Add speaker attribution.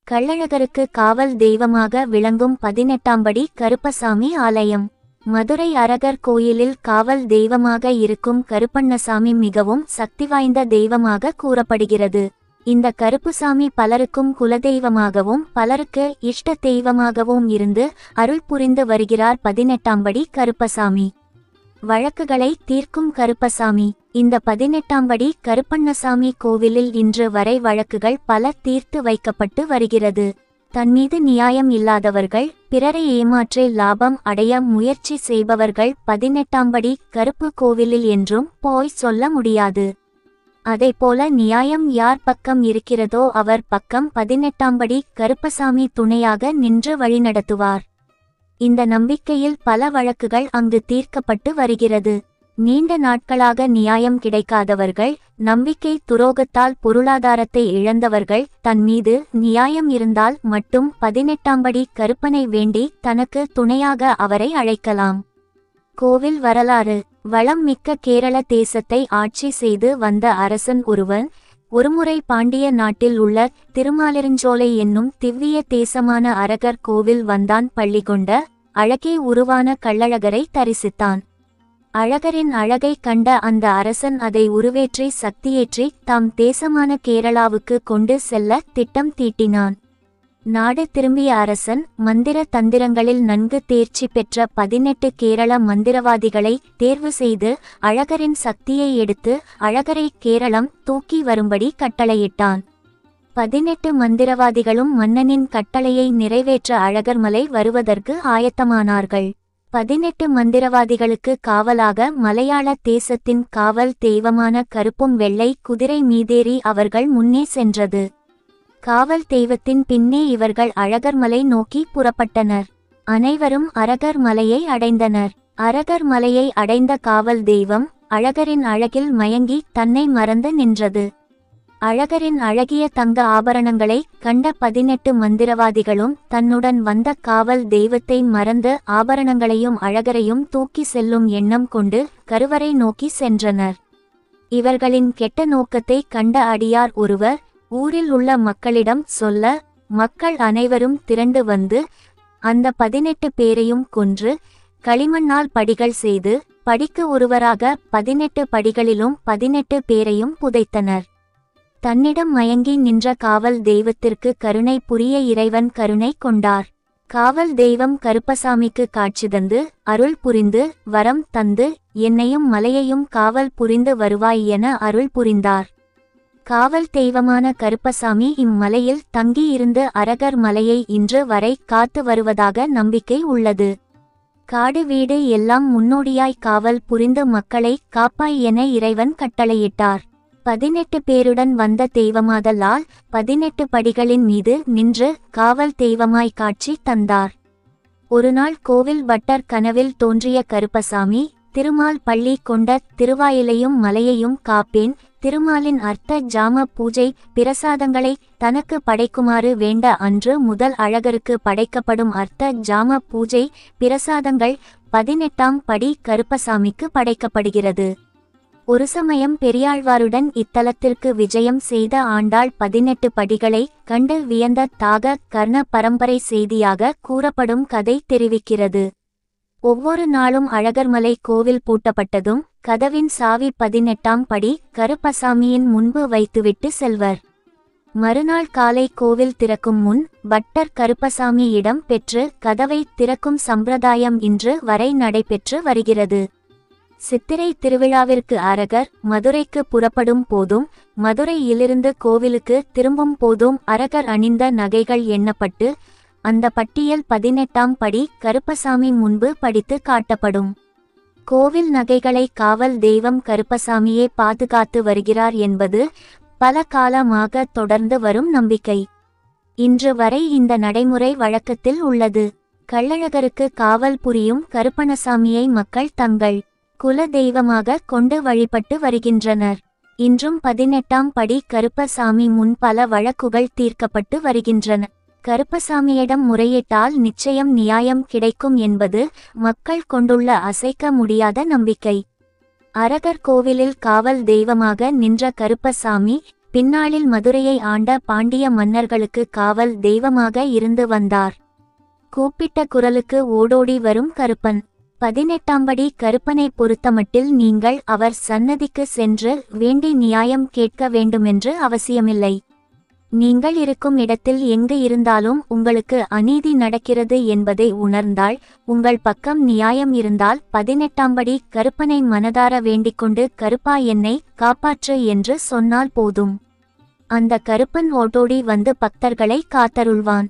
Speaker 1: கள்ளழகருக்கு காவல் தெய்வமாக விளங்கும் 18ஆம் படி கருப்பசாமி ஆலயம். மதுரை அரகர் கோயிலில் காவல் தெய்வமாக இருக்கும் கருப்பண்ணசாமி மிகவும் சக்தி வாய்ந்த தெய்வமாக கூறப்படுகிறது. இந்த கருப்புசாமி பலருக்கும் குலதெய்வமாகவும் பலருக்கு இஷ்ட தெய்வமாகவும் இருந்து அருள் புரிந்து வருகிறார். 18ஆம் படி கருப்பசாமி. வழக்குகளை தீர்க்கும் கருப்பசாமி. இந்த 18ஆம் படி கருப்பண்ணசாமி கோவிலில் இன்று வரை வழக்குகள் பல தீர்த்து வைக்கப்பட்டு வருகிறது. தன்மீது நியாயம் இல்லாதவர்கள், பிறரை ஏமாற்றி லாபம் அடைய முயற்சி செய்பவர்கள் 18ஆம் படி கருப்பு கோவிலில் என்றும் போய் சொல்ல முடியாது. அதேபோல நியாயம் யார் பக்கம் இருக்கிறதோ அவர் பக்கம் 18ஆம் படி கருப்பசாமி துணையாக நின்று வழிநடத்துவார். இந்த நம்பிக்கையில் பல வழக்குகள் அங்கு தீர்க்கப்பட்டு வருகிறது. நீண்ட நாட்களாக நியாயம் கிடைக்காதவர்கள், நம்பிக்கை துரோகத்தால் பொருளாதாரத்தை இழந்தவர்கள் தன் மீது நியாயம் இருந்தால் மட்டும் 18ஆம் படி கருப்பனை வேண்டி தனக்கு துணையாக அவரை அழைக்கலாம். கோவில் வரலாறு. வளம் மிக்க கேரள தேசத்தை ஆட்சி செய்து வந்த அரசன் ஒருவன் ஒருமுறை பாண்டிய நாட்டில் உள்ள திருமாலிருஞ்சோலை என்னும் திவ்விய தேசமான அரகர் கோவில் வந்தான். பள்ளி கொண்ட அழகே உருவான கள்ளழகரை தரிசித்தான். அழகரின் அழகை கண்ட அந்த அரசன் அதை உருவேற்றி சக்தியேற்றி தாம் தேசமான கேரளாவுக்கு கொண்டு செல்ல திட்டம் தீட்டினான். நாடு திரும்பிய அரசன் மந்திர தந்திரங்களில் நன்கு தேர்ச்சி பெற்ற 18 கேரள மந்திரவாதிகளை தேர்வு செய்து அழகரின் சக்தியை எடுத்து அழகரை கேரளம் தூக்கி வரும்படி கட்டளையிட்டான். 18 மந்திரவாதிகளும் மன்னனின் கட்டளையை நிறைவேற்ற அழகர்மலை வருவதற்கு ஆயத்தமானார்கள். 18 மந்திரவாதிகளுக்கு காவலாக மலையாள தேசத்தின் காவல் தெய்வமான கருப்பும் வெள்ளை குதிரை மீதேறி அவர்கள் முன்னே சென்றது. காவல் தெய்வத்தின் பின்னே இவர்கள் அழகர்மலை நோக்கி புறப்பட்டனர். அனைவரும் அரகர் மலையை அடைந்தனர். அரகர் மலையை அடைந்த காவல் தெய்வம் அழகரின் அழகில் மயங்கி தன்னை மறந்து நின்றது. அழகரின் அழகிய தங்க ஆபரணங்களை கண்ட 18 மந்திரவாதிகளும் தன்னுடன் வந்த காவல் தெய்வத்தை மறந்து ஆபரணங்களையும் அழகரையும் தூக்கி செல்லும் எண்ணம் கொண்டு கருவறை நோக்கி சென்றனர். இவர்களின் கெட்ட நோக்கத்தை கண்ட அடியார் ஒருவர் ஊரில் உள்ள மக்களிடம் சொல்ல, மக்கள் அனைவரும் திரண்டு வந்து அந்த 18 பேரையும் கொன்று களிமண்ணால் படிகள் செய்து படிக்கு ஒருவராக 18 படிகளிலும் 18 பேரையும் புதைத்தனர். தன்னிடம் மயங்கி நின்ற காவல் தெய்வத்திற்கு கருணை புரிய இறைவன் கருணை கொண்டார். காவல் தெய்வம் கருப்பசாமிக்கு காட்சி தந்து அருள் புரிந்து வரம் தந்து என்னையும் மலையையும் காவல் புரிந்து வருவாய் என அருள் புரிந்தார். காவல் தெய்வமான கருப்பசாமி இம்மலையில் தங்கியிருந்து அரகர் மலையை இன்று வரை காத்து வருவதாக நம்பிக்கை உள்ளது. காடு வீடு எல்லாம் முன்னோடியாய் காவல் புரிந்து மக்களை காப்பாய் என இறைவன் கட்டளையிட்டார். 18 பேருடன் வந்த தெய்வமாதலால் 18 படிகளின் மீது நின்று காவல் தெய்வமாய் காட்சி தந்தார். ஒருநாள் கோவில் பட்டர் கனவில் தோன்றிய கருப்பசாமி, திருமால் பள்ளி கொண்ட திருவாயிலையும் மலையையும் காப்பேன், திருமாலின் அர்த்த ஜாம பூஜை பிரசாதங்களை தனக்கு படைக்குமாறு வேண்ட அன்று முதல் அழகருக்கு படைக்கப்படும் அர்த்த ஜாம பூஜை பிரசாதங்கள் 18ஆம் படி கருப்பசாமிக்கு படைக்கப்படுகிறது. ஒரு சமயம் பெரியாழ்வாருடன் இத்தலத்திற்கு விஜயம் செய்த ஆண்டாள் 18 படிகளை கண்டு வியந்த தாக கர்ண பரம்பரை செய்தியாக கூறப்படும் கதை தெரிவிக்கிறது. ஒவ்வொரு நாளும் அழகர்மலை கோவில் பூட்டப்பட்டதும் கதவின் சாவி 18ஆம் படி கருப்பசாமியின் முன்பு வைத்துவிட்டு செல்வர். மறுநாள் காலை கோவில் திறக்கும் முன் பட்டர் கருப்பசாமியிடம் பெற்று கதவை திறக்கும் சம்பிரதாயம் இன்று வரை நடைபெற்று வருகிறது. சித்திரை திருவிழாவிற்கு அரகர் மதுரைக்கு புறப்படும் போதும் மதுரையிலிருந்து கோவிலுக்கு திரும்பும் போதும் அரகர் அணிந்த நகைகள் எண்ணப்பட்டு அந்த பட்டியல் 18ஆம் படி கருப்பசாமி முன்பு படித்து காட்டப்படும். கோவில் நகைகளை காவல் தெய்வம் கருப்பசாமியே பாதுகாத்து வருகிறார் என்பது பல காலமாக தொடர்ந்து வரும் நம்பிக்கை. இன்று வரை இந்த நடைமுறை வழக்கத்தில் உள்ளது. கள்ளழகருக்கு காவல் புரியும் கருப்பண்ணசாமியை மக்கள் தங்கள் குல தெய்வமாக கொண்டு வழிபட்டு வருகின்றனர். இன்றும் 18ஆம் படி கருப்பசாமி முன் பல வழக்குகள் தீர்க்கப்பட்டு வருகின்றன. கருப்பசாமியிடம் முறையிட்டால் நிச்சயம் நியாயம் கிடைக்கும் என்பது மக்கள் கொண்டுள்ள அசைக்க முடியாத நம்பிக்கை. அரகர் கோவிலில் காவல் தெய்வமாக நின்ற கருப்பசாமி பின்னாளில் மதுரையை ஆண்ட பாண்டிய மன்னர்களுக்கு காவல் தெய்வமாக இருந்து வந்தார். கூப்பிட்ட குரலுக்கு ஓடோடி வரும் கருப்பன். 18ஆம் படி கருப்பனை பொறுத்தமட்டில் நீங்கள் அவர் சன்னதிக்கு சென்று வேண்டி நியாயம் கேட்க வேண்டுமென்று அவசியமில்லை. நீங்கள் இருக்கும் இடத்தில் எங்கு இருந்தாலும் உங்களுக்கு அநீதி நடக்கிறது என்பதை உணர்ந்தால், உங்கள் பக்கம் நியாயம் இருந்தால் 18ஆம் படி கருப்பனை மனதார வேண்டிக்கொண்டு கருப்பா என்னை காப்பாற்று என்று சொன்னால் போதும். அந்த கருப்பன் ஓடோடி வந்து பக்தர்களை காத்தருள்வான்.